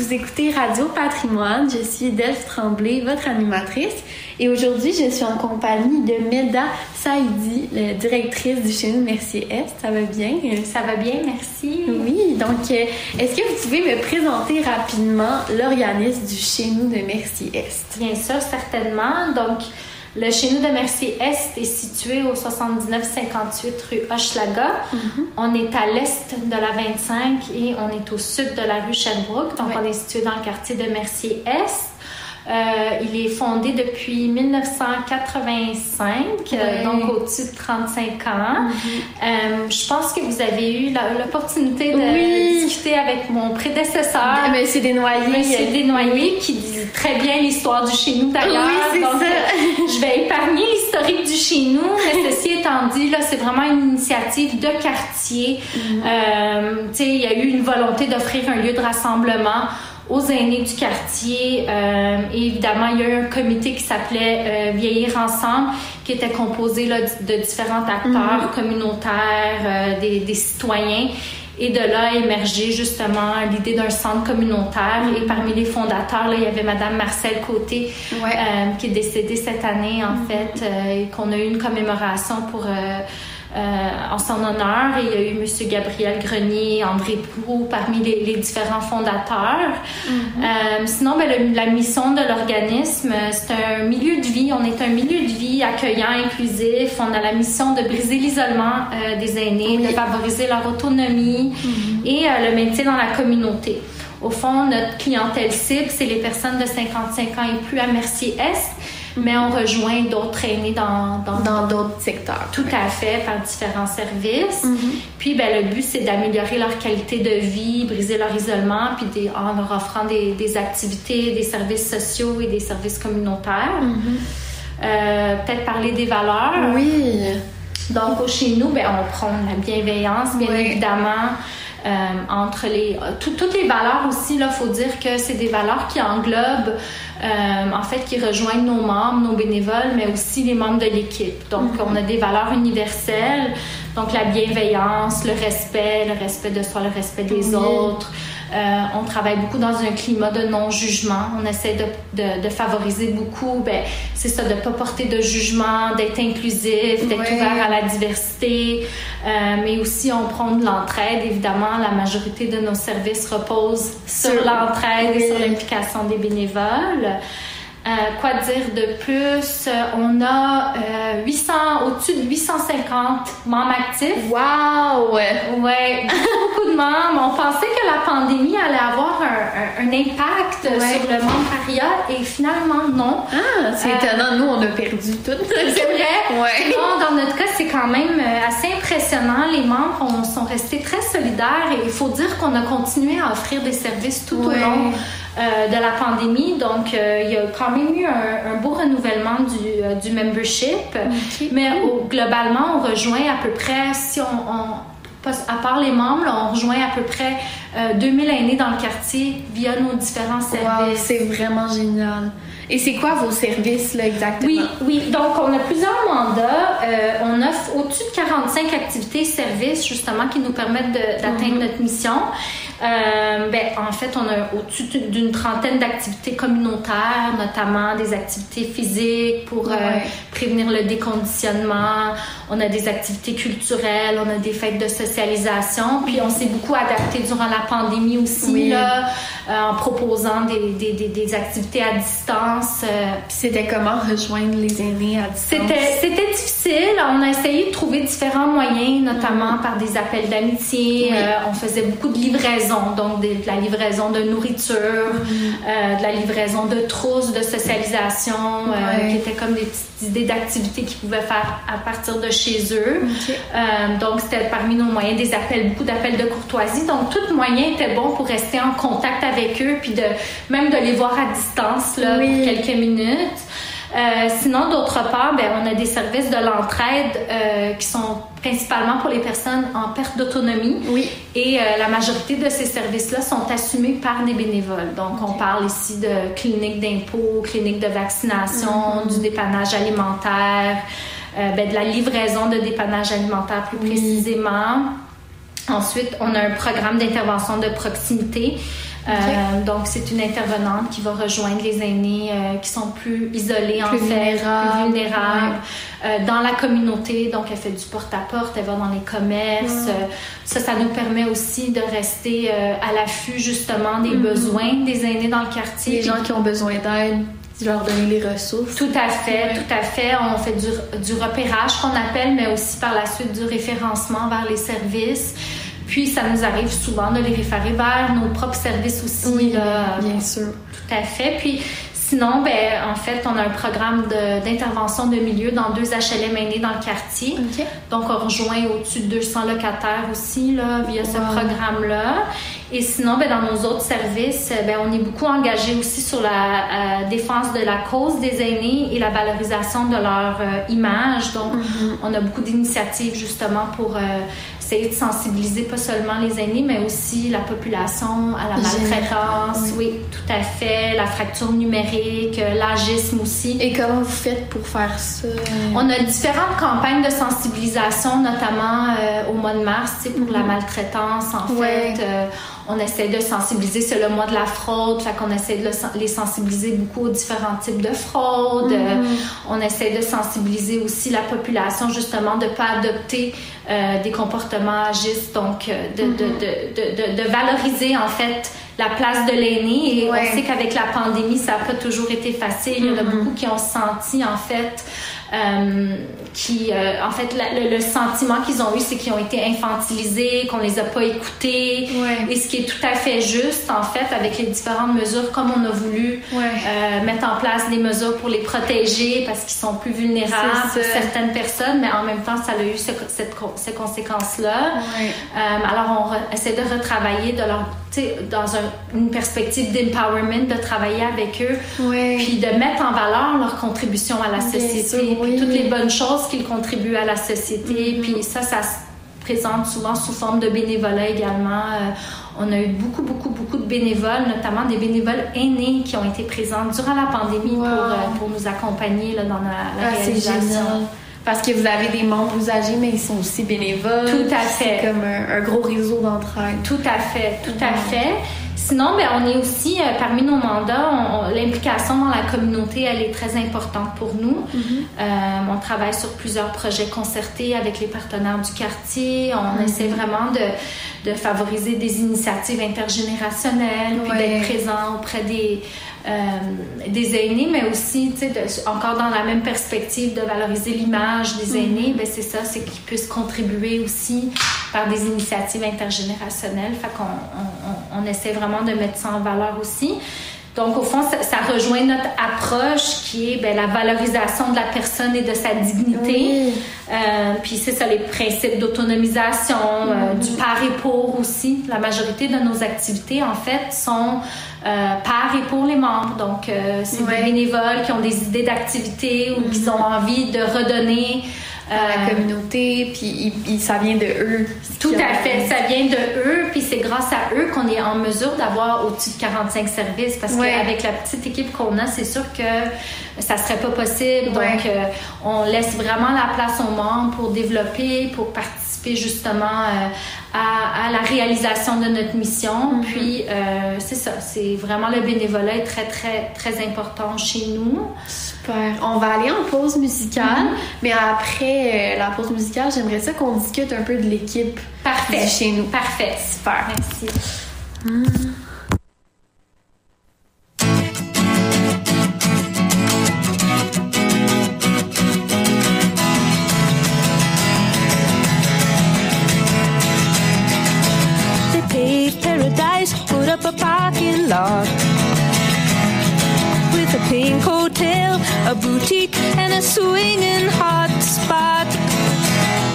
vous écoutez Radio Patrimoine. Je suis Delphes Tremblay, votre animatrice. Et aujourd'hui, je suis en compagnie de Meda Saïdi, la directrice du Chez nous Mercier-Est. Ça va bien? Ça va bien, merci. Oui, donc est-ce que vous pouvez me présenter rapidement l'organisme du Chez nous de Mercier-Est? Bien sûr, certainement. Donc, le Chez nous de Mercier-Est est situé au 7958 rue Hochelaga. On est à l'est de la 25 et on est au sud de la rue Sherbrooke. Donc, on est situé dans le quartier de Mercier-Est. Il est fondé depuis 1985, donc au-dessus de 35 ans. Je pense que vous avez eu l'opportunité de discuter avec mon prédécesseur, Monsieur Desnoyers, qui dit très bien l'histoire du Chez nous d'ailleurs. Oui, donc, ça. Je vais épargner l'historique du Chez nous, mais ceci étant dit, là, c'est vraiment une initiative de quartier. Il y a eu une volonté d'offrir un lieu de rassemblement aux aînés du quartier. Et évidemment, il y a eu un comité qui s'appelait Vieillir ensemble, qui était composé là, de différents acteurs communautaires, des citoyens. Et de là a émergé justement l'idée d'un centre communautaire. Et parmi les fondateurs, là, il y avait Madame Marcelle Côté, qui est décédée cette année, en fait, et qu'on a eu une commémoration pour... en son honneur, et il y a eu M. Gabriel Grenier, André Proulx parmi les différents fondateurs. Sinon, la mission de l'organisme, c'est un milieu de vie. On est un milieu de vie accueillant, inclusif. On a la mission de briser l'isolement des aînés, de favoriser leur autonomie et le maintien dans la communauté. Au fond, notre clientèle cible, c'est les personnes de 55 ans et plus à Mercier-Est, mais on rejoint d'autres aînés dans d'autres secteurs. Tout à fait, par différents services. Puis, le but, c'est d'améliorer leur qualité de vie, briser leur isolement, puis en leur offrant des activités, des services sociaux et des services communautaires. Peut-être parler des valeurs. Oui. Donc, chez nous, on prône la bienveillance, bien évidemment. Entre toutes les valeurs aussi, il faut dire que c'est des valeurs qui englobent, en fait, qui rejoignent nos membres, nos bénévoles, mais aussi les membres de l'équipe. Donc, on a des valeurs universelles, donc la bienveillance, le respect de soi, le respect des autres. On travaille beaucoup dans un climat de non-jugement. On essaie de favoriser beaucoup, c'est ça, de ne pas porter de jugement, d'être inclusif, d'être ouvert à la diversité. Mais aussi, on prône l'entraide. Évidemment, la majorité de nos services reposent sur l'entraide et sur l'implication des bénévoles. Quoi dire de plus? On a au-dessus de 850 membres actifs. Wow! Ouais, beaucoup de membres. On pensait que la pandémie allait avoir un impact sur le membre et finalement, non. Ah, c'est étonnant. Nous, on a perdu tout. C'est vrai? Non, dans notre cas, c'est quand même assez impressionnant. Les membres sont restés très solidaires et il faut dire qu'on a continué à offrir des services tout au long de la pandémie. Donc, il y a quand même eu un beau renouvellement du membership. Mais globalement, on rejoint à peu près, à part les membres, on rejoint à peu près 2000 aînés dans le quartier via nos différents services. Wow, c'est vraiment génial. Et c'est quoi vos services, là, exactement? Oui. Donc, on a plusieurs mandats. On offre au-dessus de 45 activités et services, justement, qui nous permettent d'atteindre notre mission. En fait, on a au-dessus d'une trentaine d'activités communautaires, notamment des activités physiques pour prévenir le déconditionnement. On a des activités culturelles, on a des fêtes de socialisation. Puis, on s'est beaucoup adapté durant la pandémie aussi, en proposant des activités à distance. C'était comment rejoindre les aînés à distance? C'était difficile. On a essayé de trouver différents moyens, notamment par des appels d'amitié. On faisait beaucoup de livraisons, donc de la livraison de nourriture, de la livraison de trousses de socialisation, qui étaient comme des petites idées d'activités qu'ils pouvaient faire à partir de chez eux. Donc, c'était parmi nos moyens beaucoup d'appels de courtoisie. Donc, tout moyen était bon pour rester en contact avec eux, puis même de les voir à distance pour quelques minutes. Sinon, d'autre part, on a des services de l'entraide qui sont principalement pour les personnes en perte d'autonomie. Et la majorité de ces services-là sont assumés par des bénévoles. Donc, on parle ici de cliniques d'impôts, cliniques de vaccination, du dépannage alimentaire, de la livraison de dépannage alimentaire plus précisément. Ensuite, on a un programme d'intervention de proximité Donc, c'est une intervenante qui va rejoindre les aînés qui sont plus isolés, plus vulnérables dans la communauté. Donc, elle fait du porte-à-porte, elle va dans les commerces. Ça nous permet aussi de rester à l'affût, justement, des besoins des aînés dans le quartier. Les gens qui ont besoin d'aide, leur donner les ressources. Tout à fait, tout à fait. On fait du repérage qu'on appelle, mais aussi par la suite du référencement vers les services. Puis, ça nous arrive souvent de les référer vers nos propres services aussi. Oui, bien sûr. Tout à fait. Puis, sinon, en fait, on a un programme d'intervention de milieu dans 2 HLM aînés dans le quartier. Okay. Donc, on rejoint au-dessus de 200 locataires aussi via ce programme-là. Et sinon, dans nos autres services, on est beaucoup engagé aussi sur la défense de la cause des aînés et la valorisation de leur image. Donc, on a beaucoup d'initiatives justement pour essayer de sensibiliser pas seulement les aînés, mais aussi la population à la maltraitance. Oui, tout à fait. La fracture numérique, l'agisme aussi. Et comment vous faites pour faire ça? On a différentes campagnes de sensibilisation, notamment au mois de mars, pour la maltraitance, en fait. On essaie de sensibiliser, c'est le mois de la fraude, fait qu'on essaie de les sensibiliser beaucoup aux différents types de fraude. On essaie de sensibiliser aussi la population, justement, de ne pas adopter des comportements agistes, donc de valoriser, en fait, la place de l'aîné. Et on sait qu'avec la pandémie, ça n'a pas toujours été facile. Il y en a beaucoup qui ont senti, en fait, en fait, le sentiment qu'ils ont eu, c'est qu'ils ont été infantilisés, qu'on les a pas écoutés. Et ce qui est tout à fait juste, en fait, avec les différentes mesures, comme on a voulu mettre en place des mesures pour les protéger parce qu'ils sont plus vulnérables pour certaines personnes, mais en même temps, ça a eu ces conséquences-là. Alors, on essaie de retravailler dans une perspective d'empowerment, de travailler avec eux, puis de mettre en valeur leur contribution à la société, puis toutes les bonnes choses qu'ils contribuent à la société. Puis ça se présente souvent sous forme de bénévolat également. On a eu beaucoup de bénévoles, notamment des bénévoles aînés qui ont été présents durant la pandémie pour nous accompagner dans la réalisation. Parce que vous avez des membres âgés, mais ils sont aussi bénévoles. Tout à fait. C'est comme un gros réseau d'entraide. Tout à fait, tout à fait. Sinon, on est aussi, parmi nos mandats, l'implication dans la communauté, elle est très importante pour nous. On travaille sur plusieurs projets concertés avec les partenaires du quartier. On essaie vraiment de favoriser des initiatives intergénérationnelles, puis d'être présent auprès des aînés, mais aussi, encore dans la même perspective de valoriser l'image des aînés, c'est ça, c'est qu'ils puissent contribuer aussi par des initiatives intergénérationnelles. Fait qu'on essaie vraiment de mettre ça en valeur aussi. Donc, au fond, ça rejoint notre approche qui est la valorisation de la personne et de sa dignité. Puis c'est ça, les principes d'autonomisation, du par et pour aussi. La majorité de nos activités, en fait, sont par et pour les membres. Donc, c'est des bénévoles qui ont des idées d'activités ou qui ont envie de redonner à la communauté, puis ça vient de eux. Tout à fait, ça vient de eux, puis c'est grâce à eux qu'on est en mesure d'avoir au-dessus de 45 services, parce qu'avec la petite équipe qu'on a, c'est sûr que ça serait pas possible. Donc, on laisse vraiment la place aux membres pour développer, pour participer justement à la réalisation de notre mission. Puis, c'est ça, c'est vraiment le bénévolat est très, très, très important chez nous. Super. On va aller en pause musicale, mais après la pause musicale, j'aimerais ça qu'on discute un peu de l'équipe chez nous. Parfait. Super. Merci. They paved paradise, put up a parking lot with a pink hotel, a boutique, and a swinging hot spot.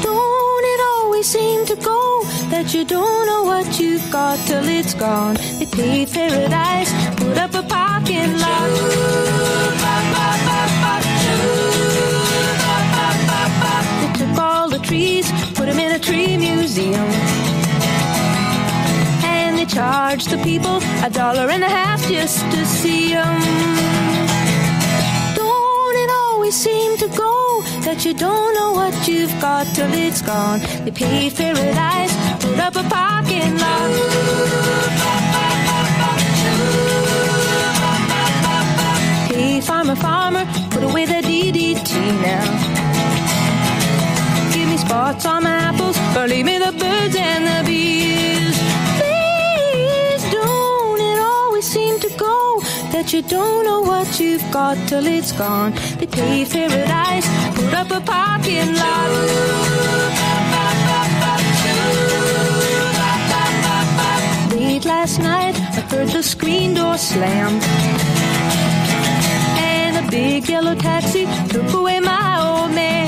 Don't it always seem to go that you don't know what you've got till it's gone? They paved paradise, put up a parking lot. They took all the trees, put them in a tree museum. They charge the people $1.50 just to see them. Don't it always seem to go that you don't know what you've got till it's gone? They paved paradise, put up a parking lot. Hey, farmer, farmer, put away the DDT now. Give me spots on my apples, or leave me the birds and the bees. Please don't it always seem to go that you don't know what you've got till it's gone. They paved paradise, put up a parking lot. Late last night, I heard the screen door slam, and a big yellow taxi took away my old man.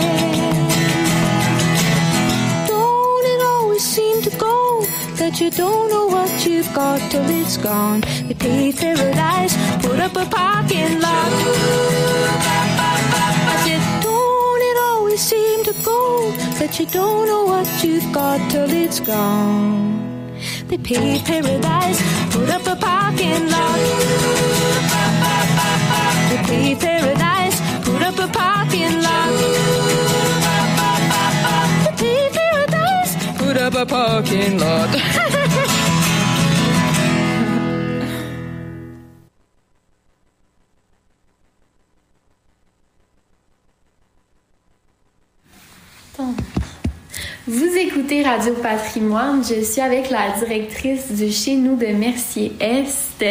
Don't it always seem to go that you don't know what you've got till it's gone? They paved paradise, put up a parking lot. I said, don't it always seem to go that you don't know what you've got till it's gone? They paved paradise, put up a parking lot. They paved paradise, put up a parking lot. They paved paradise, put up a parking lot. Vous écoutez Radio Patrimoine, je suis avec la directrice du Chez Nous de Mercier-Est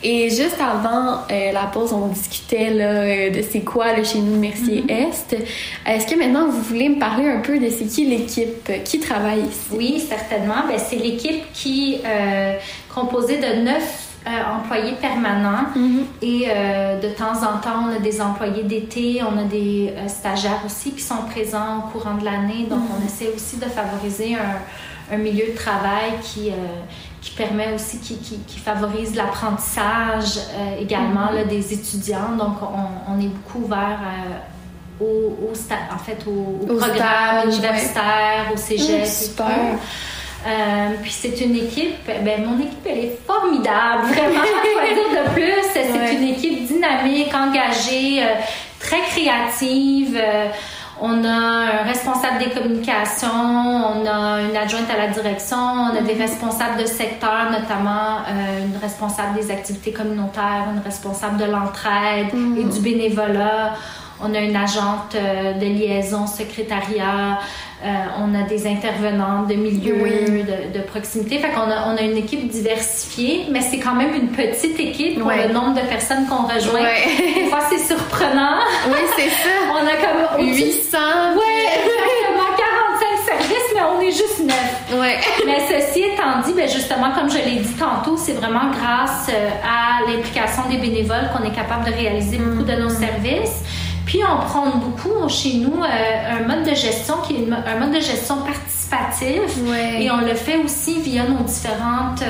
et juste avant la pause, on discutait là, de c'est quoi le Chez Nous Mercier-Est. Est-ce que maintenant vous voulez me parler un peu de c'est qui l'équipe qui travaille ici? Oui, certainement. Bien, c'est l'équipe qui est composée de 9 employés permanents et de temps en temps, on a des employés d'été, on a des stagiaires aussi qui sont présents au courant de l'année. Donc, on essaie aussi de favoriser un milieu de travail qui permet aussi, qui favorise l'apprentissage également là, des étudiants. Donc, on est beaucoup ouvert au programme universitaire, au cégep. Super. Puis c'est une équipe, mon équipe elle est formidable, vraiment, quoi dire de plus, c'est une équipe dynamique, engagée, très créative. On a un responsable des communications, on a une adjointe à la direction, on a des responsables de secteur, notamment une responsable des activités communautaires, une responsable de l'entraide et du bénévolat. On a une agente de liaison, secrétariat. On a des intervenants de milieu, de proximité. Fait qu'on a une équipe diversifiée, mais c'est quand même une petite équipe pour le nombre de personnes qu'on rejoint. Des fois, c'est surprenant. Oui, c'est ça. On a comme 800. Oui, exactement. 45 services, mais on est juste 9. Ouais. Mais ceci étant dit, justement, comme je l'ai dit tantôt, c'est vraiment grâce à l'implication des bénévoles qu'on est capable de réaliser beaucoup de nos services. Puis on prône beaucoup chez nous un mode de gestion qui est un mode de gestion participatif et on le fait aussi via nos différentes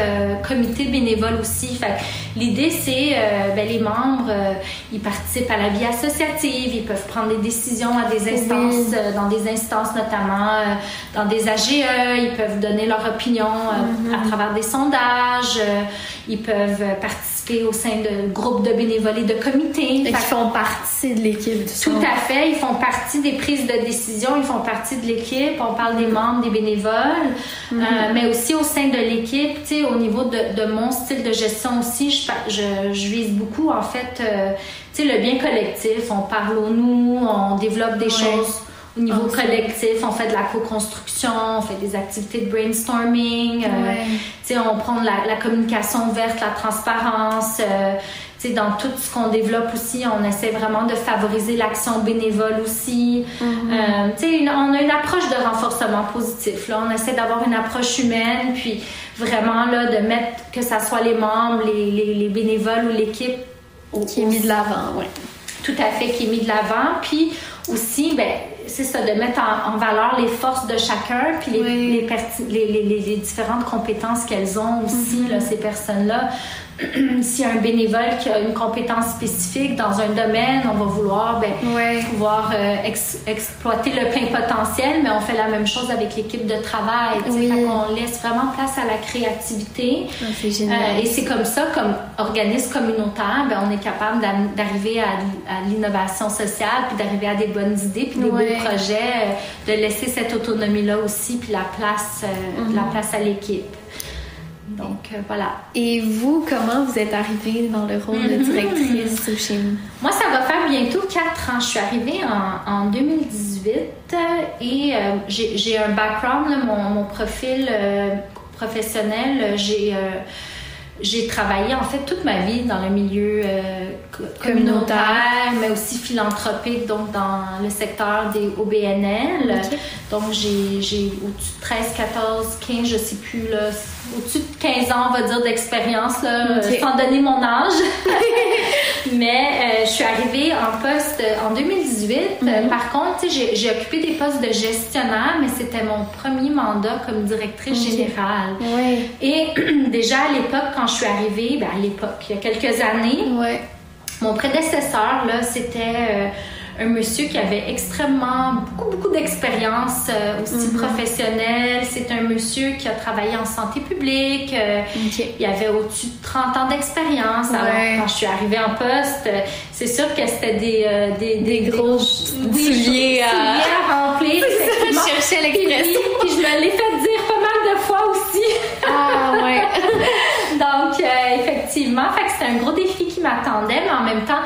comités bénévoles aussi. Fait que l'idée c'est les membres ils participent à la vie associative, ils peuvent prendre des décisions à des instances, dans des instances notamment dans des AGE, ils peuvent donner leur opinion à travers des sondages, ils peuvent participer au sein de groupes de bénévoles et de comités. Ils font partie de l'équipe. Tout à fait. Ils font partie des prises de décision. Ils font partie de l'équipe. On parle des membres, des bénévoles. Mais aussi au sein de l'équipe, tu sais, au niveau de mon style de gestion aussi, je vise beaucoup, en fait, tu sais, le bien collectif. On parle au nous, on développe des choses au niveau collectif, on fait de la co-construction, on fait des activités de brainstorming, on prend la communication ouverte, la transparence, dans tout ce qu'on développe aussi, on essaie vraiment de favoriser l'action bénévole aussi. On a une approche de renforcement positif. Là. On essaie d'avoir une approche humaine, puis vraiment là, de mettre, que ça soit les membres, les bénévoles ou l'équipe qui est mis de l'avant, tout à fait, qui est mis de l'avant. Puis aussi, c'est ça, de mettre en valeur les forces de chacun, puis les différentes compétences qu'elles ont aussi, là, ces personnes-là. S'il y a un bénévole qui a une compétence spécifique dans un domaine, on va vouloir pouvoir exploiter le plein potentiel, mais on fait la même chose avec l'équipe de travail. Fait qu'on laisse vraiment place à la créativité. C'est génial. Et c'est comme ça, comme organisme communautaire, on est capable d'arriver à l'innovation sociale, puis d'arriver à des bonnes idées, puis des beaux projets, de laisser cette autonomie-là aussi, puis la place à l'équipe. Donc, voilà. Et vous, comment vous êtes arrivée dans le rôle de directrice au Chez Nous? Moi, ça va faire bientôt 4 ans. Je suis arrivée en 2018 et j'ai un background, là, mon profil professionnel. J'ai travaillé en fait toute ma vie dans le milieu communautaire, mais aussi philanthropique, donc dans le secteur des OBNL. Okay. Donc j'ai au-dessus de 13, 14, 15, je sais plus, là, au-dessus de 15 ans, on va dire, d'expérience, là, sans donner mon âge. Mais je suis arrivée en poste en 2018. Par contre, j'ai occupé des postes de gestionnaire, mais c'était mon premier mandat comme directrice générale. Ouais. Et déjà à l'époque, quand je suis arrivée, il y a quelques années, mon prédécesseur, là, c'était un monsieur qui avait extrêmement beaucoup d'expérience aussi professionnelle. C'est un monsieur qui a travaillé en santé publique. Il avait au-dessus de 30 ans d'expérience. Alors, quand je suis arrivée en poste, c'est sûr que c'était des gros souliers à remplir. Je cherchais l'expression. Puis je me l'ai fait dire pas mal de fois aussi. Ah, ouais. Donc, effectivement, c'était un gros défi qui m'attendait, mais en même temps,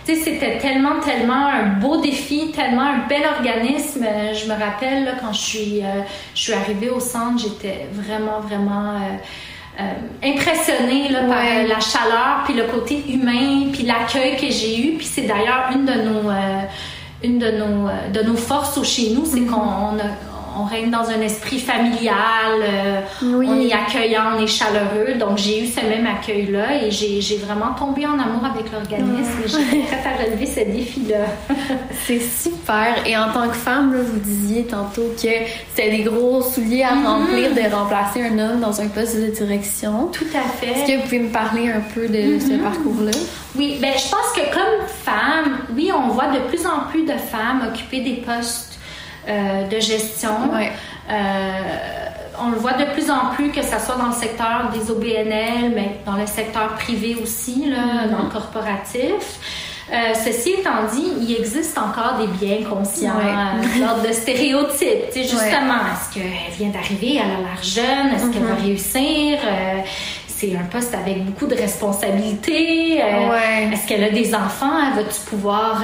tu sais, c'était tellement un beau défi, tellement un bel organisme. Je me rappelle, là, quand je suis arrivée au centre, j'étais vraiment impressionnée là, par la chaleur, puis le côté humain, puis l'accueil que j'ai eu. Puis c'est d'ailleurs une de nos forces au Chez Nous, c'est qu'on règne dans un esprit familial, on est accueillant, on est chaleureux. Donc, j'ai eu ce même accueil-là et j'ai vraiment tombé en amour avec l'organisme et j'étais prête à relever ce défi-là. C'est super. Et en tant que femme, là, vous disiez tantôt que c'était des gros souliers à remplir de remplacer un homme dans un poste de direction. Tout à fait. Est-ce que vous pouvez me parler un peu de ce parcours-là? Oui, je pense que comme femme, on voit de plus en plus de femmes occuper des postes de gestion. On le voit de plus en plus, que ce soit dans le secteur des OBNL, mais dans le secteur privé aussi, là, dans le corporatif. Ceci étant dit, il existe encore des biens conscients, de stéréotypes. Tu sais, justement, est-ce qu'elle vient d'arriver, elle a l'air jeune, est-ce qu'elle va réussir? C'est un poste avec beaucoup de responsabilités. Est-ce qu'elle a des enfants? Va-tu pouvoir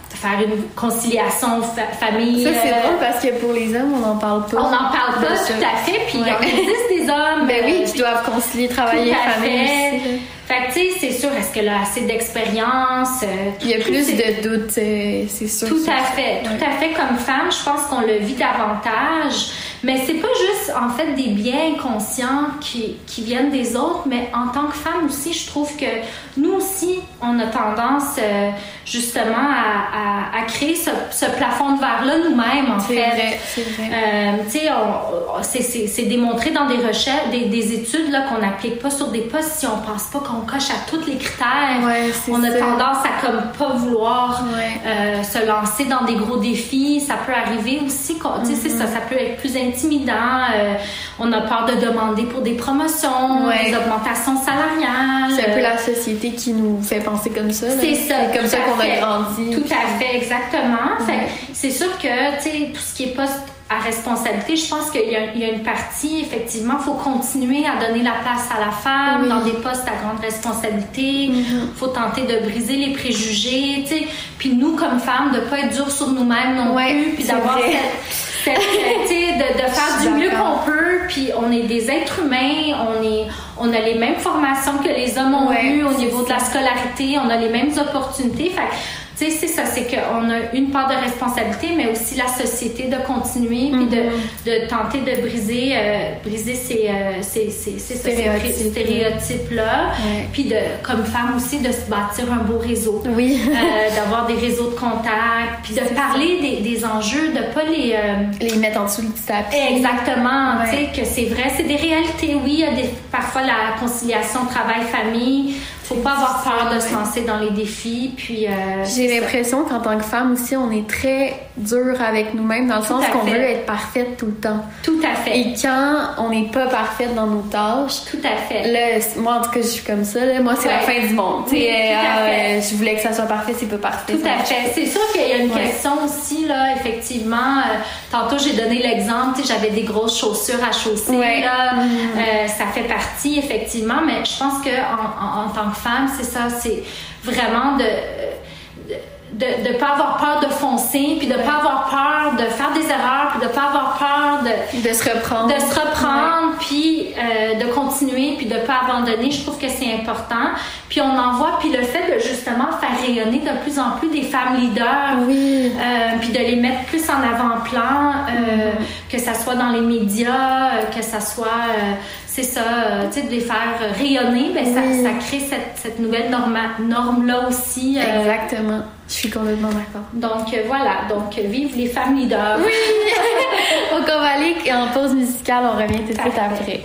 faire une conciliation famille? Ça, c'est drôle parce que pour les hommes, on n'en parle pas. On n'en parle pas, tout à fait. Puis il existe des hommes qui doivent concilier travail et famille aussi. Fait que, tu sais, c'est sûr, est-ce qu'elle a assez d'expérience? Il y a plus de doutes, c'est sûr. Tout à fait. Comme femme, je pense qu'on le vit davantage. Mais c'est pas juste, en fait, des biens conscients qui viennent des autres, mais en tant que femme aussi, je trouve que nous aussi, on a tendance, justement, à créer ce plafond de verre-là nous-mêmes, en fait. C'est vrai. Tu sais, c'est démontré dans des recherches, des études, là, qu'on n'applique pas sur des postes si on pense pas qu'on coche à tous les critères. On a tendance à comme pas vouloir se lancer dans des gros défis. Ça peut arriver aussi, tu sais, ça peut être plus intimidant. On a peur de demander pour des promotions, des augmentations salariales. C'est un peu la société qui nous fait penser comme ça. C'est ça. C'est comme ça qu'on a grandi. Tout à fait, exactement. C'est sûr que, tu sais, tout ce qui est poste à responsabilité, je pense qu'il y a une partie, effectivement, il faut continuer à donner la place à la femme dans des postes à grande responsabilité. Faut tenter de briser les préjugés, tu sais. Puis nous, comme femmes, de pas être dures sur nous-mêmes non plus, puis d'avoir de faire du mieux qu'on peut. Puis on est des êtres humains, on a les mêmes formations que les hommes ont eues au niveau de la scolarité, on a les mêmes opportunités. Fait tu sais, c'est ça, c'est qu'on a une part de responsabilité, mais aussi la société de continuer, puis de tenter de briser ces stéréotypes-là. Puis comme femme aussi, de se bâtir un beau réseau. D'avoir des réseaux de contacts, puis de parler des enjeux, de pas les mettre en dessous du tapis. Exactement, tu sais, que c'est vrai, c'est des réalités. Oui, il y a parfois la conciliation travail-famille. Faut pas avoir peur de se lancer dans les défis. Puis j'ai l'impression qu'en tant que femme aussi, on est très dur avec nous-mêmes, dans le sens qu'on veut être parfaite tout le temps. Tout à fait. Et quand on n'est pas parfaite dans nos tâches, tout à fait. Là, moi en tout cas, je suis comme ça. Là, moi, c'est la fin du monde. Je voulais que ça soit parfait, c'est pas parfait. Tout à fait. C'est sûr qu'il y a une question aussi là, effectivement. effectivement, tantôt j'ai donné l'exemple, tu sais, j'avais des grosses chaussures à chausser, là, ça fait partie effectivement, mais je pense que en tant que femme, c'est ça, c'est vraiment de pas avoir peur de foncer, puis de pas avoir peur de faire des erreurs, puis de pas avoir peur de se reprendre, puis de continuer, puis de pas abandonner. Je trouve que c'est important. Puis on en voit, puis le fait de justement faire rayonner de plus en plus des femmes leaders, puis de les mettre plus en avant-plan, que ça soit dans les médias, que ça soit c'est ça, tu sais, de les faire rayonner, ben ça crée cette nouvelle norme-là aussi. Exactement. Je suis complètement d'accord. Donc voilà, donc vive les femmes leaders. Oui! Donc on va aller en pause musicale, on revient tout de suite après.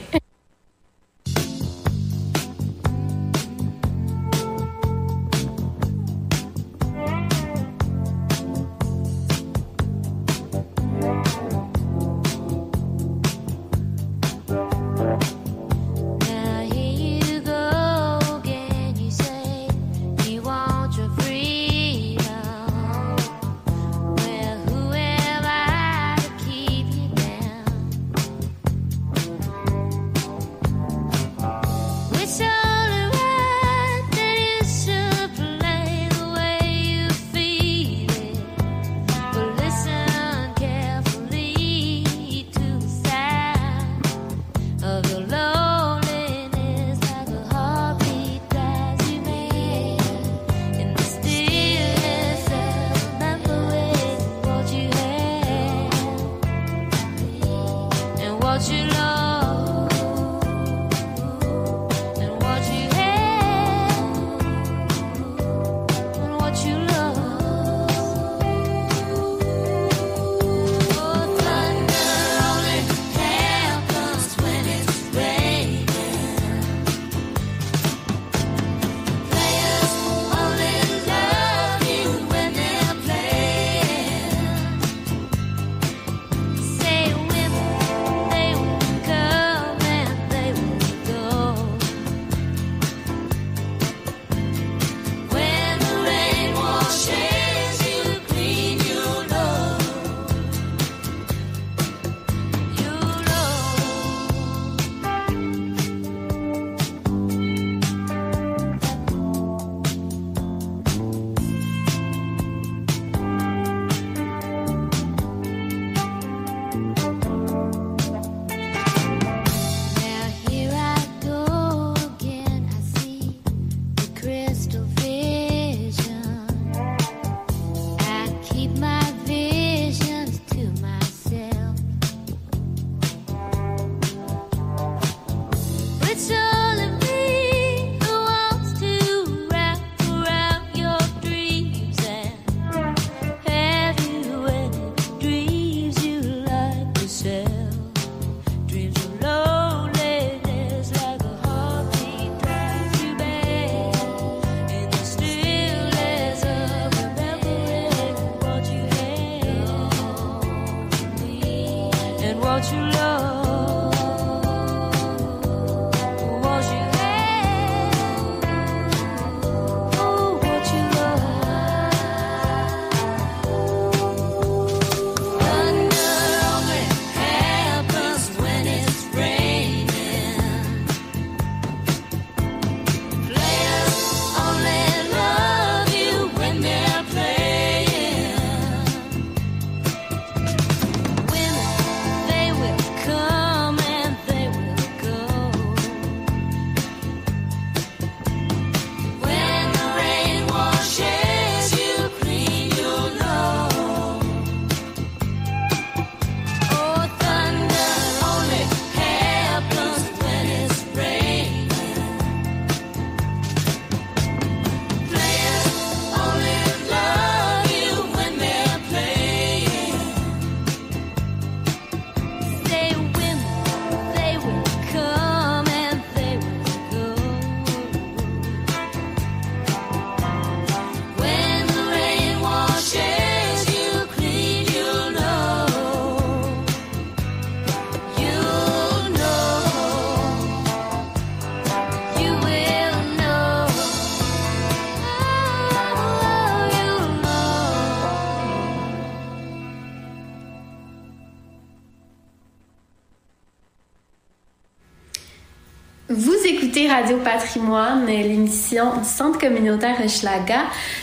Vous écoutez Radio Patrimoine, l'émission du Centre communautaire Hochelaga.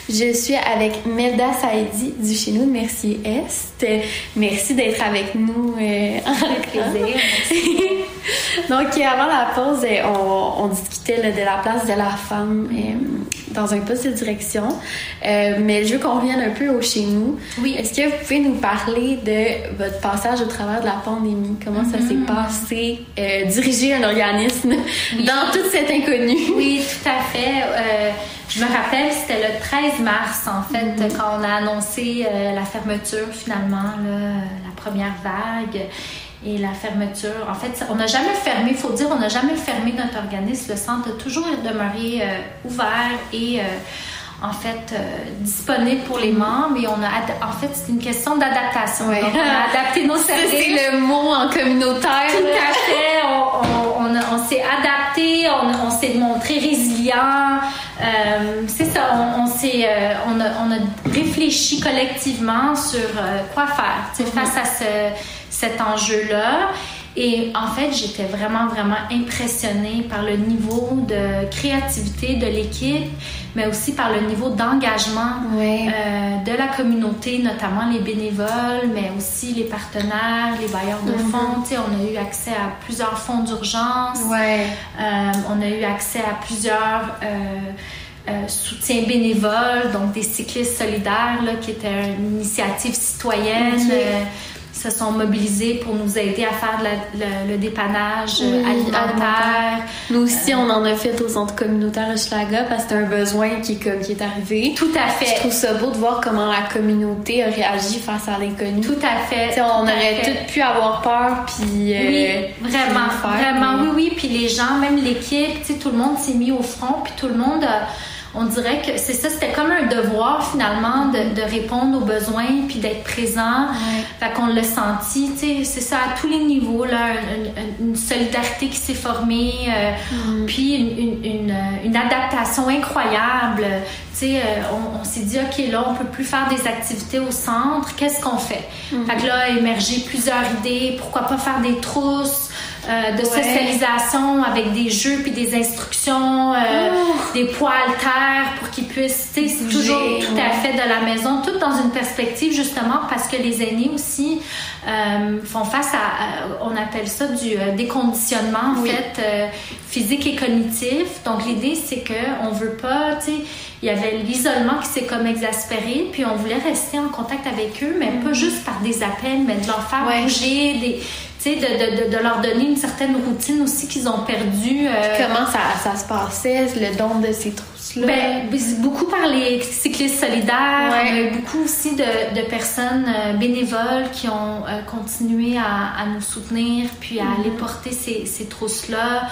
Je suis avec Melda Saïdi du Chez Nous de Mercier-Est. Merci d'être avec nous. Avec plaisir. Donc, avant la pause, on discutait là, de la place de la femme dans un poste de direction. Mais je veux qu'on revienne un peu au Chez Nous. Oui. Est-ce que vous pouvez nous parler de votre passage au travers de la pandémie? Comment ça s'est passé? Diriger un organisme dans toute cette inconnue. Oui, tout à fait. Je me rappelle, c'était le 13 mars, en fait, quand on a annoncé la fermeture, finalement, là, la première vague. Et la fermeture, en fait, on n'a jamais fermé, il faut dire, on n'a jamais fermé notre organisme. Le centre a toujours demeuré ouvert et en fait disponible pour les membres. Et en fait, c'est une question d'adaptation. Ouais. Donc, on a adapté nos services. C'est le mot en communautaire. Tout à fait. On s'est adapté, on s'est montré résilient. C'est ça, on a réfléchi collectivement sur quoi faire face à cet enjeu-là. Et en fait, j'étais vraiment, vraiment impressionnée par le niveau de créativité de l'équipe, mais aussi par le niveau d'engagement de la communauté, notamment les bénévoles, mais aussi les partenaires, les bailleurs de fonds. Tu sais, on a eu accès à plusieurs fonds d'urgence. On a eu accès à plusieurs soutiens bénévoles, donc des cyclistes solidaires, là, qui étaient une initiative citoyenne. Se sont mobilisés pour nous aider à faire le dépannage alimentaire. Nous aussi, on en a fait au centre communautaire Hochelaga parce que c'est un besoin qui est arrivé. Tout à fait. Je trouve ça beau de voir comment la communauté a réagi face à l'inconnu. Tout à fait. T'sais, on aurait toutes pu avoir peur, puis oui, vraiment, oui. Puis les gens, même l'équipe, tout le monde s'est mis au front, puis tout le monde on dirait que c'est ça, c'était comme un devoir finalement de répondre aux besoins puis d'être présent. Fait qu'on l'a senti, tu sais, c'est ça à tous les niveaux, là, une solidarité qui s'est formée, puis une adaptation incroyable. Tu sais, on s'est dit, OK, là, on peut plus faire des activités au centre, qu'est-ce qu'on fait? Fait que là, a émergé plusieurs idées, pourquoi pas faire des trousses, de socialisation avec des jeux puis des instructions, des poids haltères pour qu'ils puissent, tu sais, c'est toujours tout à fait de la maison, tout dans une perspective justement parce que les aînés aussi font face à, on appelle ça du déconditionnement en fait, physique et cognitif. Donc l'idée c'est que on veut pas, tu sais, il y avait l'isolement qui s'est comme exaspéré, puis on voulait rester en contact avec eux, mais pas juste par des appels, mais de leur faire bouger, de leur donner une certaine routine aussi qu'ils ont perdue. Comment ça se passait, le don de ces trousses-là? Beaucoup par les cyclistes solidaires. On a eu beaucoup aussi de personnes bénévoles qui ont continué à nous soutenir puis à aller porter ces trousses-là.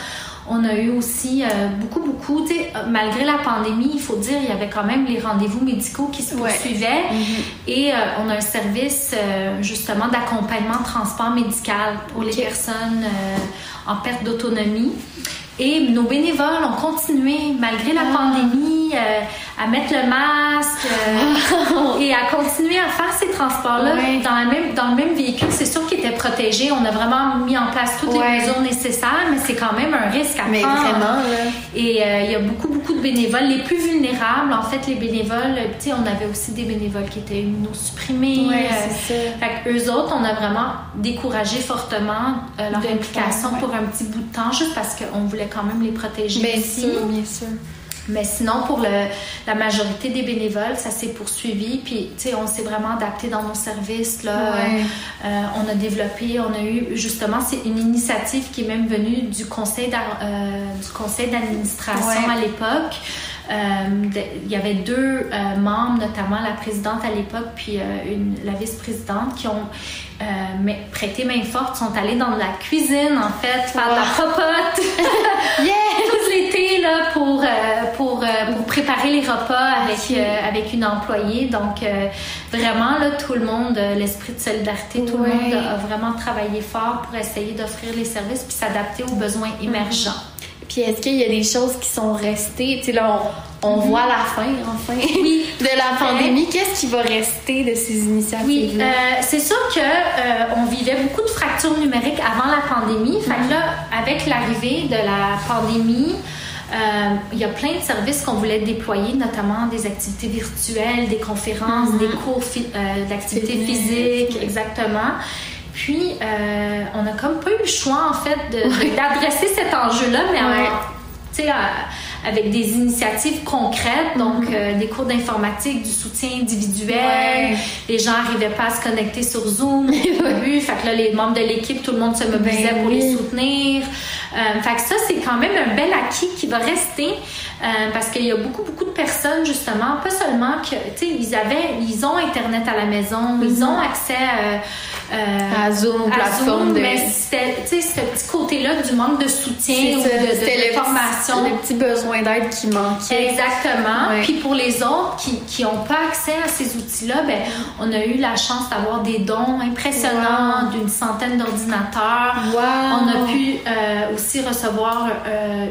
On a eu aussi beaucoup, tu sais, malgré la pandémie, il faut dire, il y avait quand même les rendez-vous médicaux qui se poursuivaient. Et on a un service, justement, d'accompagnement transport médical pour les personnes en perte d'autonomie. Et nos bénévoles ont continué, malgré la pandémie, à mettre le masque et à continuer à faire ces transports-là dans le même véhicule. C'est sûr qu'ils étaient protégés. On a vraiment mis en place toutes les mesures nécessaires, mais c'est quand même un risque à prendre. Vraiment, Et il y a beaucoup de bénévoles. Les plus vulnérables, en fait, les bénévoles, tu sais, on avait aussi des bénévoles qui étaient immunosupprimés. C'est ça. Fait qu'eux autres, on a vraiment découragé fortement leur implication pour un petit bout de temps, juste parce qu'on voulait quand même les protéger aussi. Bien sûr. Mais sinon, pour la majorité des bénévoles, ça s'est poursuivi. Puis, tu sais, on s'est vraiment adapté dans nos services. Là. On a développé, on a eu, justement, c'est une initiative qui est même venue du conseil d'administration à l'époque. Il y avait deux membres, notamment la présidente à l'époque puis la vice-présidente qui ont prêté main forte, sont allés dans la cuisine en fait faire de la popote tout l'été là pour préparer les repas avec une employée. Donc vraiment là, tout le monde, l'esprit de solidarité, tout le monde a vraiment travaillé fort pour essayer d'offrir les services puis s'adapter aux besoins émergents. Puis est-ce qu'il y a des choses qui sont restées? Tu sais, là, on voit la fin, enfin, de la pandémie. Qu'est-ce qui va rester de ces initiatives-là? Oui, c'est sûr que on vivait beaucoup de fractures numériques avant la pandémie. Fait que là, avec l'arrivée de la pandémie, il y a plein de services qu'on voulait déployer, notamment des activités virtuelles, des conférences, des cours d'activités physiques, exactement. Puis, on a comme pas eu le choix, en fait, d'adresser cet enjeu-là, mais tu sais, avec des initiatives concrètes, donc des cours d'informatique, du soutien individuel. Les gens n'arrivaient pas à se connecter sur Zoom au début. Fait que là, les membres de l'équipe, tout le monde se mobilisait pour les soutenir. Fait que ça, c'est quand même un bel acquis qui va rester parce qu'il y a beaucoup de personnes, justement, pas seulement que, tu sais, ils ont Internet à la maison, ils ont accès à Zoom, plateforme mais c'était, tu sais, ce petit côté-là du manque de soutien ou de formation. Le petit besoin d'aide qui manquait. Exactement. Puis pour les autres qui n'ont pas accès à ces outils-là, ben, on a eu la chance d'avoir des dons impressionnants d'une centaine d'ordinateurs. On a pu aussi recevoir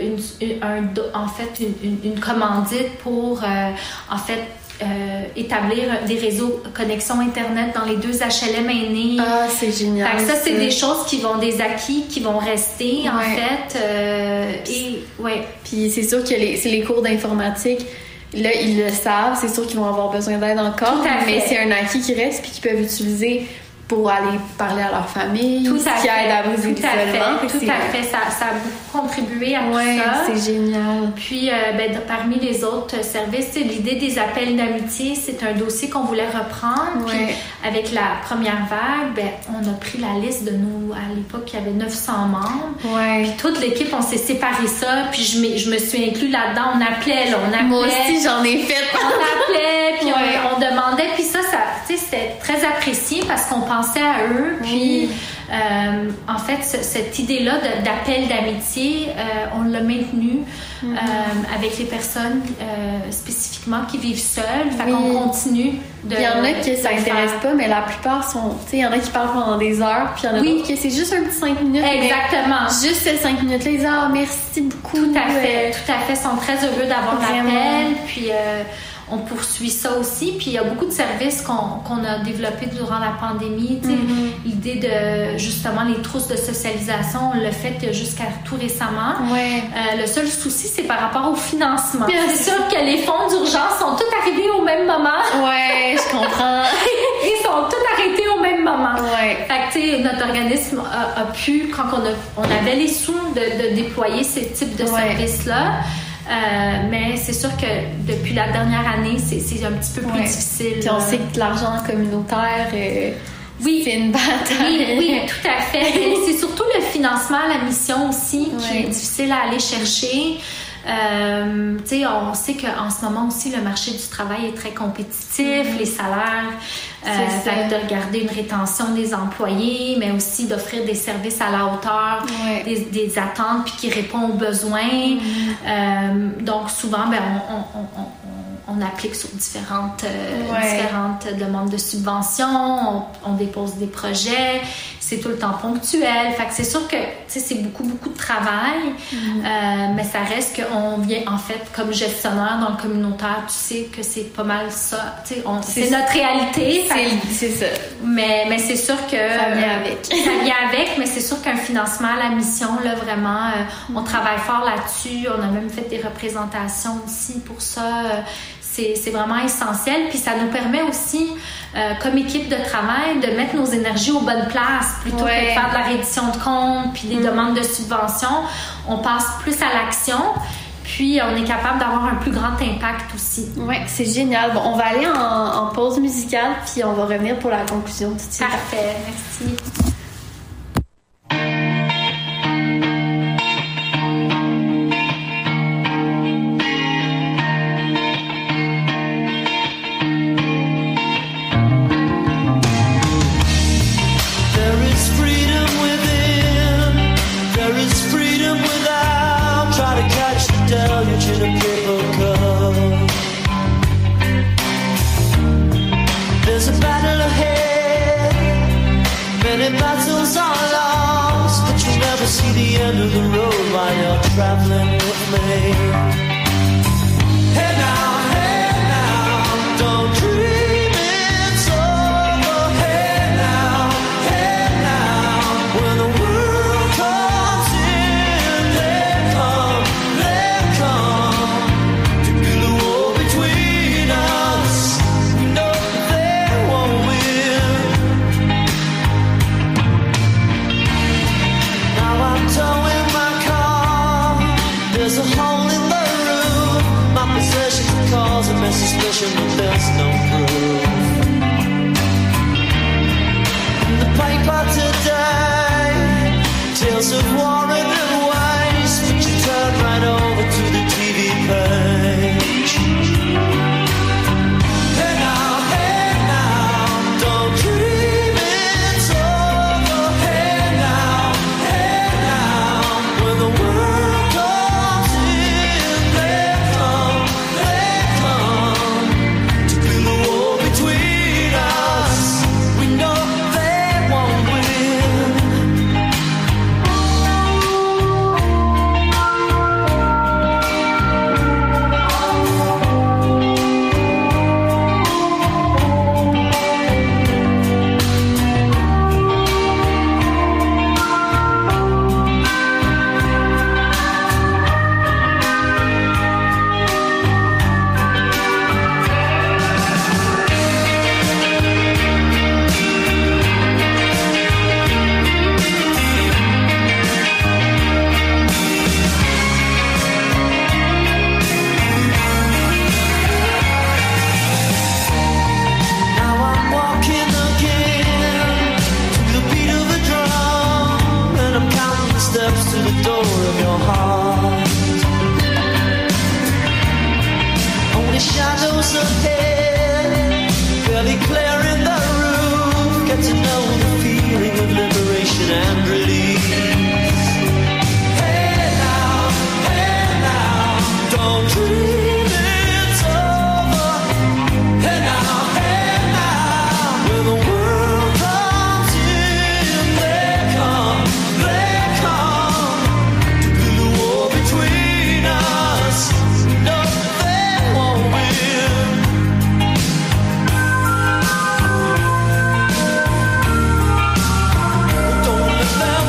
une commandite pour établir des réseaux connexion Internet dans les 2 HLM aînés. Ah, c'est génial. Fait que ça, c'est des choses des acquis qui vont rester, en fait. Puis c'est sûr que c'est les cours d'informatique. Là, ils le savent. C'est sûr qu'ils vont avoir besoin d'aide encore. Mais c'est un acquis qui reste puis qu'ils peuvent utiliser pour aller parler à leur famille, tout à qui aide à briser l'isolement. Tout à fait. Ça a beaucoup contribué à tout ça. C'est génial. Puis, parmi les autres services, l'idée des appels d'amitié, c'est un dossier qu'on voulait reprendre. Puis, avec la première vague, on a pris la liste de nous. À l'époque, il y avait 900 membres. Puis, toute l'équipe, on s'est séparé ça. Puis, je me suis inclus là-dedans. On appelait. Moi aussi, j'en ai fait. On appelait, puis on demandait. Puis ça, c'était très apprécié parce qu'on pensait à eux. Puis, en fait, cette idée-là d'appel d'amitié, on l'a maintenue avec les personnes spécifiquement qui vivent seules. Fait qu'on continue de. Il y en a qui ça intéresse pas, mais la plupart sont. Tu sais, il y en a qui parlent pendant des heures, puis il y en a d'autres qui c'est juste un petit 5 minutes. Exactement. Juste ces 5 minutes-là, ils disent merci beaucoup. Tout à fait. Ils sont très heureux d'avoir l'appel. Puis, on poursuit ça aussi. Puis il y a beaucoup de services qu'on a développés durant la pandémie. L'idée de, justement, les trousses de socialisation, on l'a fait jusqu'à tout récemment. Le seul souci, c'est par rapport au financement. C'est sûr que les fonds d'urgence sont tous arrivés au même moment. Je comprends. Ils sont tous arrêtés au même moment. Fait que, tu sais, notre organisme a pu, quand on avait les sous de déployer ces types de services-là, mais c'est sûr que depuis la dernière année, c'est un petit peu plus difficile. Puis on sait que l'argent communautaire, c'est une bataille. Oui, tout à fait. Mais c'est surtout le financement à la mission aussi qui est difficile à aller chercher. On sait qu'en ce moment aussi, le marché du travail est très compétitif, les salaires, de regarder une rétention des employés, mais aussi d'offrir des services à la hauteur des attentes puis qui répondent aux besoins. Donc souvent, on applique sur différentes demandes de subventions, on dépose des projets, c'est tout le temps ponctuel. Fait que c'est sûr que c'est beaucoup de travail, mais ça reste qu'on vient, en fait, comme gestionnaire dans le communautaire, tu sais que c'est pas mal ça. C'est notre réalité. C'est ça. Mais c'est sûr que... Ça vient avec. Ça vient avec, mais c'est sûr qu'un financement à la mission, là, vraiment, on travaille fort là-dessus. On a même fait des représentations aussi pour ça. C'est vraiment essentiel. Puis ça nous permet aussi, comme équipe de travail, de mettre nos énergies aux bonnes places plutôt que de faire de la reddition de comptes puis des demandes de subventions. On passe plus à l'action. Puis, on est capable d'avoir un plus grand impact aussi. Oui, c'est génial. Bon, on va aller en pause musicale, puis on va revenir pour la conclusion tout de suite. Parfait. Merci. See the end of the road while you're traveling with me. Hey now, don't dream it's over. Hey now, when the world comes in, they come to build a wall between us. We know they won't win. Now I'm towing my car. There's a hole in the roof. My possession can cause a mess of suspicion, but there's no proof. In the paper today, tales of war and waste. You turn right over to the TV page. Hey now, don't dream it's over. Hey now, when the world comes in, they come to build a wall between us. We know they won't win. Now I'm walking again to the beat of a drum, and I'm counting the steps to the door of your heart. Only shadows ahead, barely clearing the roof. Get to know the feeling of liberation and release. Hey now, don't dream it's over. Hey now, when the world comes in, they come to build a wall between us. No, they won't win. Don't let them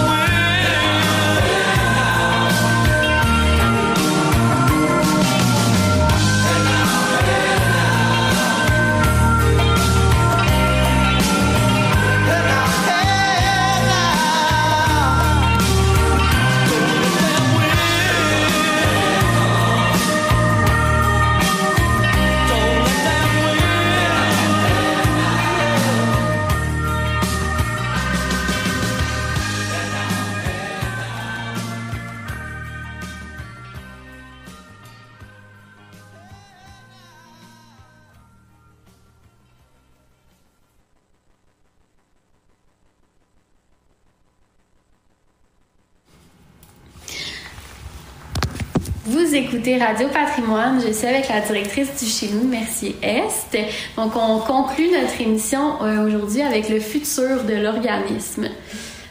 Vous écoutez Radio Patrimoine, je suis avec la directrice du Chez Nous Mercier-Est. Donc, on conclut notre émission aujourd'hui avec le futur de l'organisme.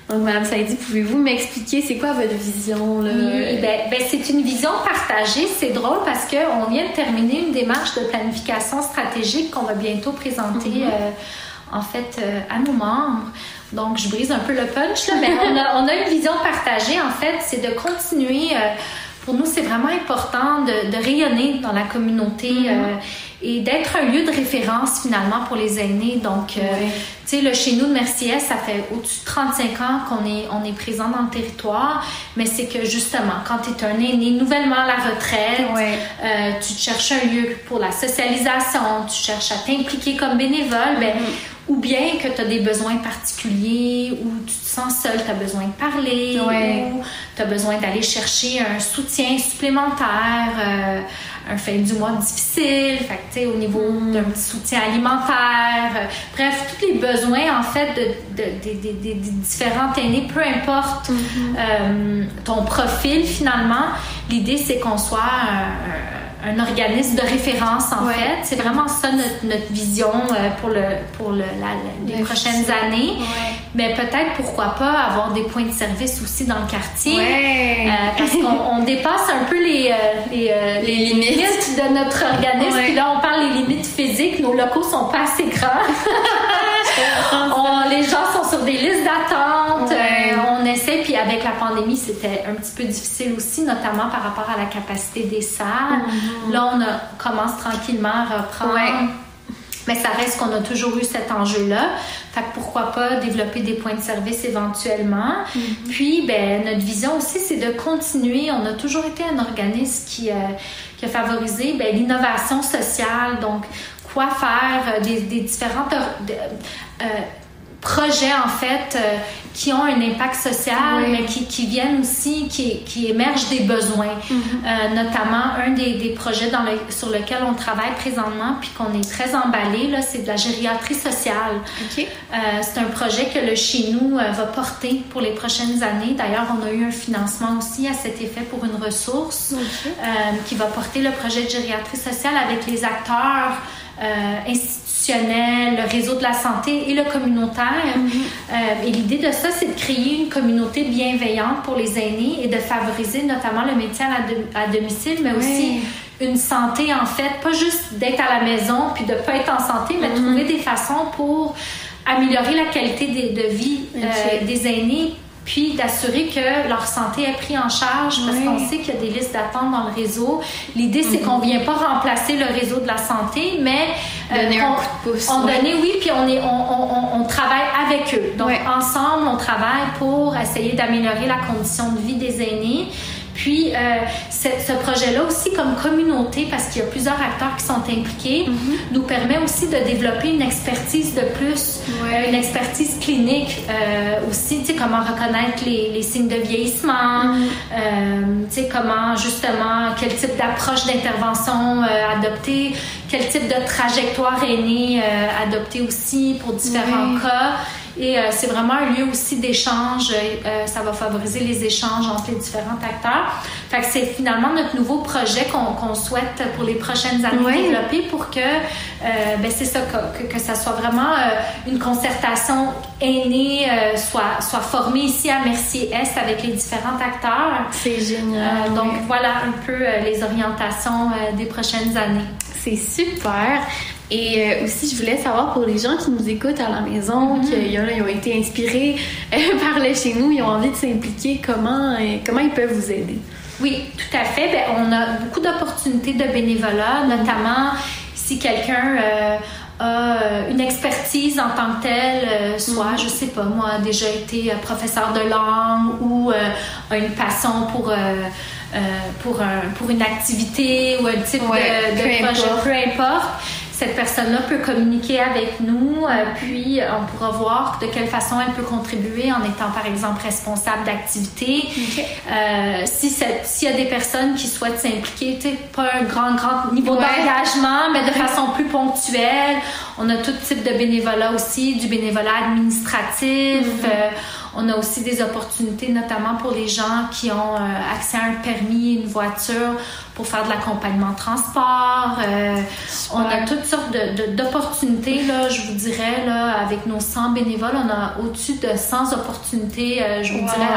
Donc, Mme Saidi, pouvez-vous m'expliquer c'est quoi votre vision, là? Oui, c'est une vision partagée. C'est drôle parce qu'on vient de terminer une démarche de planification stratégique qu'on va bientôt présenter à nos membres. Donc, je brise un peu le punch, là, mais on a une vision partagée, en fait, c'est de continuer. Pour nous, c'est vraiment important de rayonner dans la communauté et d'être un lieu de référence, finalement, pour les aînés. Donc, tu sais, le Chez Nous de Mercier, ça fait au-dessus de 35 ans qu'on est présent dans le territoire, mais c'est que, justement, quand tu es un aîné nouvellement à la retraite, tu te cherches un lieu pour la socialisation, tu cherches à t'impliquer comme bénévole, ou bien que tu as des besoins particuliers, ou tu te sens seul, tu as besoin de parler, ou tu as besoin d'aller chercher un soutien supplémentaire, un fin du mois difficile, fait que, tu sais, au niveau d'un petit soutien alimentaire, bref, tous les besoins, en fait, des différents aînés, peu importe ton profil, finalement, l'idée, c'est qu'on soit un organisme de référence, en fait. C'est vraiment ça notre vision pour les prochaines années. Mais peut-être, pourquoi pas, avoir des points de service aussi dans le quartier. Parce qu'on dépasse un peu les limites de notre organisme. Puis là, on parle des limites physiques. Nos locaux sont pas assez grands. Les gens sont sur des listes d'attente. On essaie, puis avec la pandémie, c'était un petit peu difficile aussi, notamment par rapport à la capacité des salles. Là, on commence tranquillement à reprendre. Mais ça reste qu'on a toujours eu cet enjeu-là. Fait que pourquoi pas développer des points de service éventuellement. Puis, notre vision aussi, c'est de continuer. On a toujours été un organisme qui a favorisé l'innovation sociale. Donc, quoi faire des différentes projets, en fait, qui ont un impact social, mais qui viennent aussi, qui émergent des besoins. Notamment, un des projets sur lequel on travaille présentement, puis qu'on est très emballé, là, c'est de la gériatrie sociale. C'est un projet que le Chez Nous va porter pour les prochaines années. D'ailleurs, on a eu un financement aussi à cet effet pour une ressource qui va porter le projet de gériatrie sociale avec les acteurs institutionnel, le réseau de la santé et le communautaire. Et l'idée de ça, c'est de créer une communauté bienveillante pour les aînés et de favoriser notamment le maintien à domicile, mais aussi une santé, en fait, pas juste d'être à la maison puis de pas être en santé, mais de trouver des façons pour améliorer la qualité de vie des aînés, puis d'assurer que leur santé est prise en charge, parce qu'on sait qu'il y a des listes d'attente dans le réseau. L'idée, c'est qu'on ne vient pas remplacer le réseau de la santé, mais donner un coup de pouce. Puis on travaille avec eux. Donc, ensemble, on travaille pour essayer d'améliorer la condition de vie des aînés. Puis, ce projet-là aussi, comme communauté, parce qu'il y a plusieurs acteurs qui sont impliqués, nous permet aussi de développer une expertise de plus, une expertise clinique aussi, tu sais, comment reconnaître les signes de vieillissement, tu sais, comment, justement, quel type d'approche d'intervention adopter, quel type de trajectoire aînée adopter aussi pour différents cas. Et c'est vraiment un lieu aussi d'échange. Ça va favoriser les échanges entre les différents acteurs. Fait que c'est finalement notre nouveau projet qu'on souhaite pour les prochaines années développer pour que, c'est ça, que ça soit vraiment une concertation aînée, soit formée ici à Mercier-Est avec les différents acteurs. C'est génial. Donc voilà un peu les orientations des prochaines années. C'est super. Et aussi, je voulais savoir pour les gens qui nous écoutent à la maison, qui ont été inspirés par le Chez Nous, ils ont envie de s'impliquer, comment ils peuvent vous aider? Oui, tout à fait. On a beaucoup d'opportunités de bénévolat, notamment si quelqu'un a une expertise en tant que telle, soit, je sais pas, moi, a déjà été professeur de langue ou a une passion pour une activité ou un type de projet, peu importe. Cette personne-là peut communiquer avec nous, puis on pourra voir de quelle façon elle peut contribuer en étant, par exemple, responsable d'activité. S'il y a des personnes qui souhaitent s'impliquer, pas un grand niveau d'engagement, mais de façon plus ponctuelle. On a tout type de bénévolat aussi, du bénévolat administratif. On a aussi des opportunités, notamment pour les gens qui ont accès à un permis, une voiture, pour faire de l'accompagnement transport. On a toutes sortes d'opportunités, là, je vous dirais, là, avec nos 100 bénévoles, on a au-dessus de 100 opportunités, je vous dirais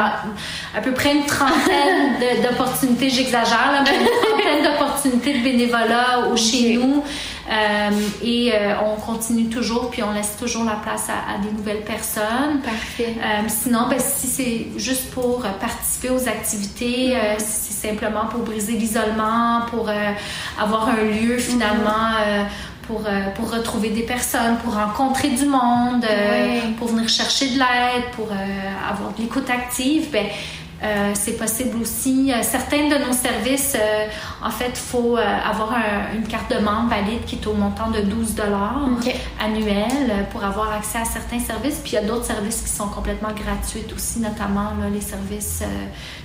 à peu près une trentaine d'opportunités, j'exagère, là, mais une trentaine d'opportunités de bénévolat chez nous. Et on continue toujours, puis on laisse toujours la place à des nouvelles personnes. Parfait. Sinon, si c'est juste pour participer aux activités, si c'est simplement pour briser l'isolement, pour avoir un lieu finalement pour retrouver des personnes, pour rencontrer du monde, pour venir chercher de l'aide, pour avoir de l'écoute active, c'est possible aussi. Certains de nos services, en fait, il faut avoir une carte de membre valide qui est au montant de 12 $ annuel pour avoir accès à certains services. Puis il y a d'autres services qui sont complètement gratuits aussi, notamment là, les services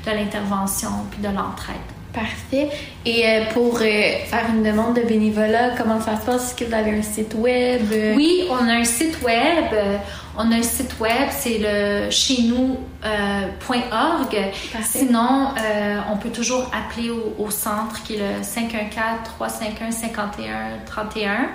de l'intervention puis de l'entraide. Parfait. Et pour faire une demande de bénévolat, comment ça se passe? Est-ce que vous avez un site web? Oui, on a un site web. On a un site web, c'est le cheznous.org. Sinon, on peut toujours appeler au centre qui est le 514-351-5131.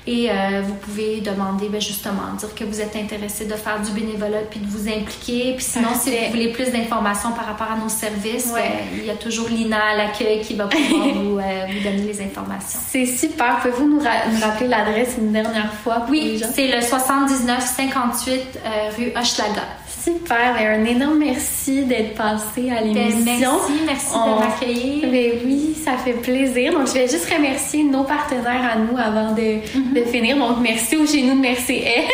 Et vous pouvez demander, justement, dire que vous êtes intéressé de faire du bénévolat puis de vous impliquer. Puis sinon, si vous voulez plus d'informations par rapport à nos services, il y a toujours Lina à l'accueil qui va pouvoir vous donner les informations. C'est super. Pouvez-vous nous rappeler l'adresse une dernière fois? Oui, c'est le 7958 rue Hochelaga. Super, un énorme merci d'être passé à l'émission. Merci de m'accueillir. Oui, ça fait plaisir. Donc, je vais juste remercier nos partenaires à nous avant de finir. Donc, merci au Chez nous de Mercier-Est,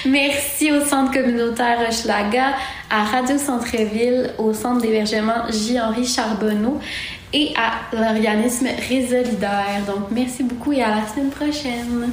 merci au Centre communautaire Hochelaga, à Radio Centre-Ville, au Centre d'hébergement J-Henri Charbonneau et à l'organisme Résolidaire. Donc, merci beaucoup et à la semaine prochaine.